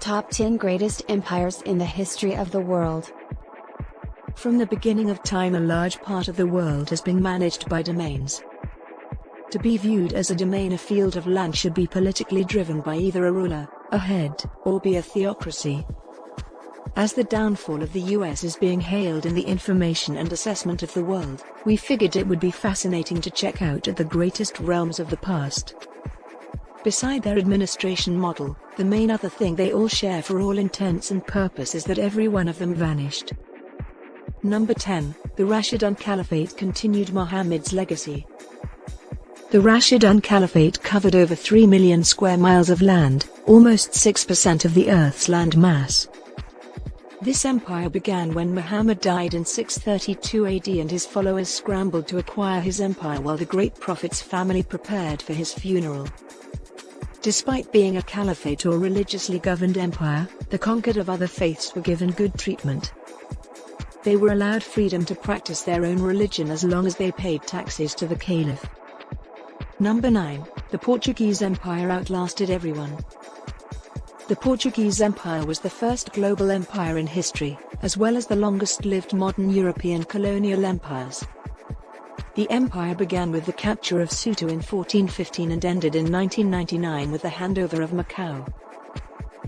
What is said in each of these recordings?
Top 10 Greatest Empires in the History of the World. From the beginning of time, a large part of the world has been managed by domains. To be viewed as a domain, a field of land should be politically driven by either a ruler, a head, or be a theocracy. As the downfall of the US is being hailed in the information and assessment of the world, we figured it would be fascinating to check out the greatest realms of the past. Beside their administration model, the main other thing they all share for all intents and purposes is that every one of them vanished. Number 10, the Rashidun Caliphate continued Muhammad's legacy. The Rashidun Caliphate covered over 3 million square miles of land, almost 6% of the Earth's land mass. This empire began when Muhammad died in 632 AD and his followers scrambled to acquire his empire while the great prophet's family prepared for his funeral. Despite being a caliphate or religiously governed empire, the conquered of other faiths were given good treatment. They were allowed freedom to practice their own religion as long as they paid taxes to the caliph. Number 9, the Portuguese Empire outlasted everyone. The Portuguese Empire was the first global empire in history, as well as the longest-lived modern European colonial empires. The empire began with the capture of Ceto in 1415 and ended in 1999 with the handover of Macau.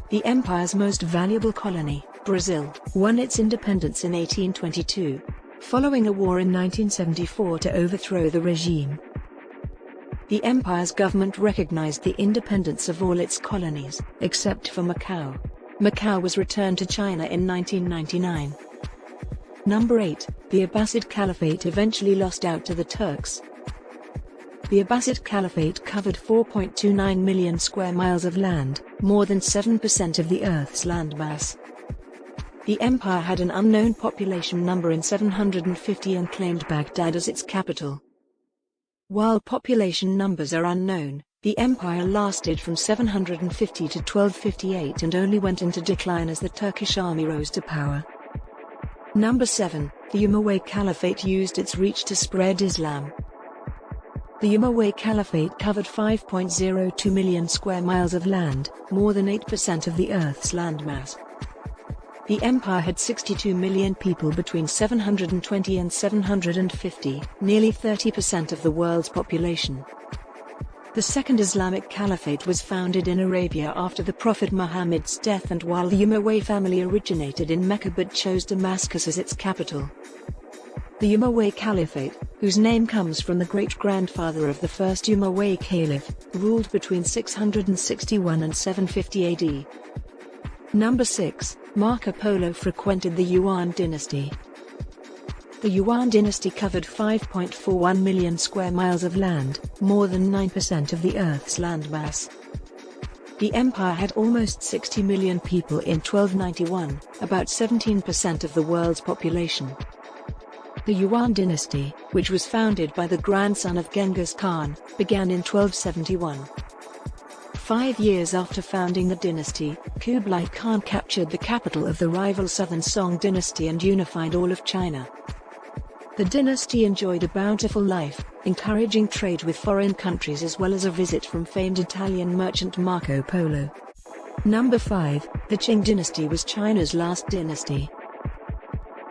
The empire's most valuable colony, Brazil, won its independence in 1822, following a war in 1974 to overthrow the regime. The empire's government recognized the independence of all its colonies, except for Macau. Macau was returned to China in 1999. Number 8, the Abbasid Caliphate eventually lost out to the Turks. The Abbasid Caliphate covered 4.29 million square miles of land, more than 7% of the Earth's landmass. The empire had an unknown population number in 750 and claimed Baghdad as its capital. While population numbers are unknown, the empire lasted from 750 to 1258 and only went into decline as the Turkish army rose to power. Number 7, the Umayyad Caliphate used its reach to spread Islam. The Umayyad Caliphate covered 5.02 million square miles of land, more than 8% of the Earth's landmass. The empire had 62 million people between 720 and 750, nearly 30% of the world's population. The Second Islamic Caliphate was founded in Arabia after the Prophet Muhammad's death and while the Umayyad family originated in Mecca but chose Damascus as its capital. The Umayyad Caliphate, whose name comes from the great-grandfather of the first Umayyad Caliph, ruled between 661 and 750 AD. Number 6, Marco Polo frequented the Yuan dynasty. The Yuan dynasty covered 5.41 million square miles of land, more than 9% of the Earth's landmass. The empire had almost 60 million people in 1291, about 17% of the world's population. The Yuan dynasty, which was founded by the grandson of Genghis Khan, began in 1271. 5 years after founding the dynasty, Kublai Khan captured the capital of the rival southern Song dynasty and unified all of China. The dynasty enjoyed a bountiful life, encouraging trade with foreign countries as well as a visit from famed Italian merchant Marco Polo. Number 5, the Qing dynasty was China's last dynasty.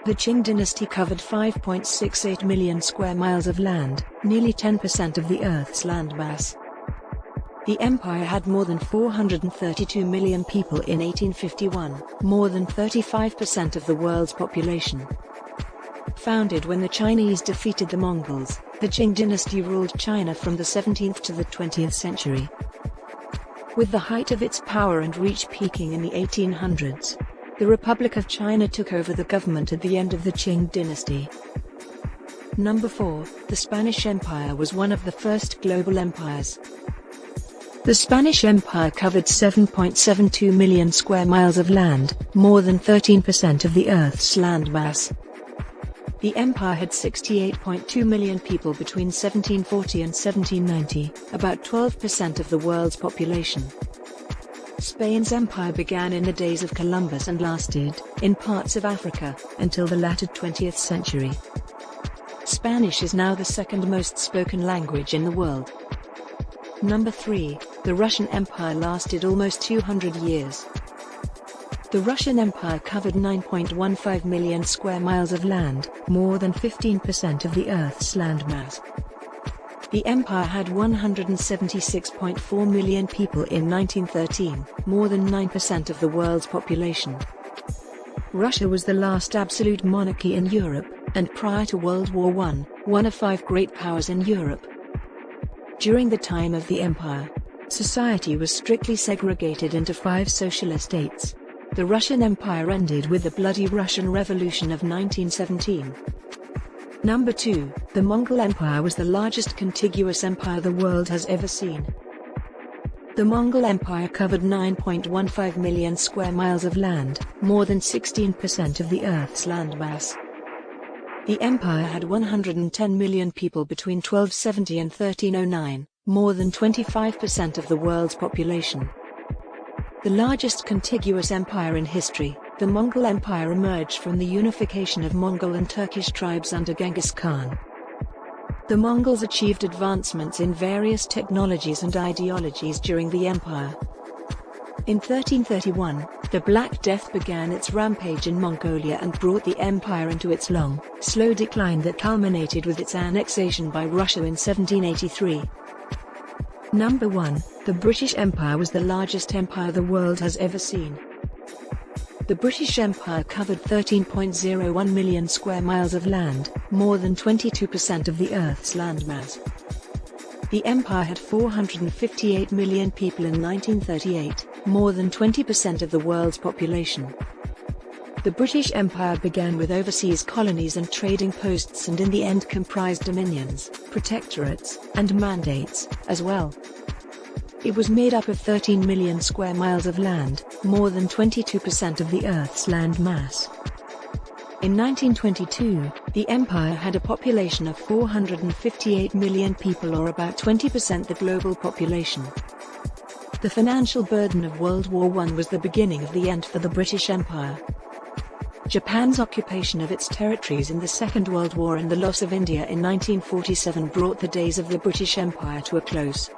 The Qing dynasty covered 5.68 million square miles of land, nearly 10% of the Earth's landmass. The empire had more than 432 million people in 1851, more than 35% of the world's population. Founded when the Chinese defeated the Mongols, the Qing dynasty ruled China from the 17th to the 20th century. With the height of its power and reach peaking in the 1800s, the Republic of China took over the government at the end of the Qing dynasty. Number 4, the Spanish Empire was one of the first global empires. The Spanish Empire covered 7.72 million square miles of land, more than 13% of the Earth's landmass. The empire had 68.2 million people between 1740 and 1790, about 12% of the world's population. Spain's empire began in the days of Columbus and lasted, in parts of Africa, until the latter 20th century. Spanish is now the second most spoken language in the world. Number 3, the Russian Empire lasted almost 200 years. The Russian Empire covered 9.15 million square miles of land, more than 15% of the Earth's landmass. The empire had 176.4 million people in 1913, more than 9% of the world's population. Russia was the last absolute monarchy in Europe, and prior to World War I, one of 5 great powers in Europe. During the time of the empire, society was strictly segregated into 5 socialist states. The Russian Empire ended with the bloody Russian Revolution of 1917. Number 2, the Mongol Empire was the largest contiguous empire the world has ever seen. The Mongol Empire covered 9.15 million square miles of land, more than 16% of the Earth's landmass. The empire had 110 million people between 1270 and 1309, more than 25% of the world's population. The largest contiguous empire in history, the Mongol Empire emerged from the unification of Mongol and Turkish tribes under Genghis Khan. The Mongols achieved advancements in various technologies and ideologies during the empire. In 1331, the Black Death began its rampage in Mongolia and brought the empire into its long, slow decline that culminated with its annexation by Russia in 1783. Number 1, the British Empire was the largest empire the world has ever seen. The British Empire covered 13.01 million square miles of land, more than 22% of the Earth's landmass. The empire had 458 million people in 1938, more than 20% of the world's population. The British Empire began with overseas colonies and trading posts and in the end comprised dominions, protectorates, and mandates, as well. It was made up of 13 million square miles of land, more than 22% of the Earth's land mass. In 1922, the empire had a population of 458 million people, or about 20% the global population. The financial burden of World War I was the beginning of the end for the British Empire. Japan's occupation of its territories in the Second World War and the loss of India in 1947 brought the days of the British Empire to a close.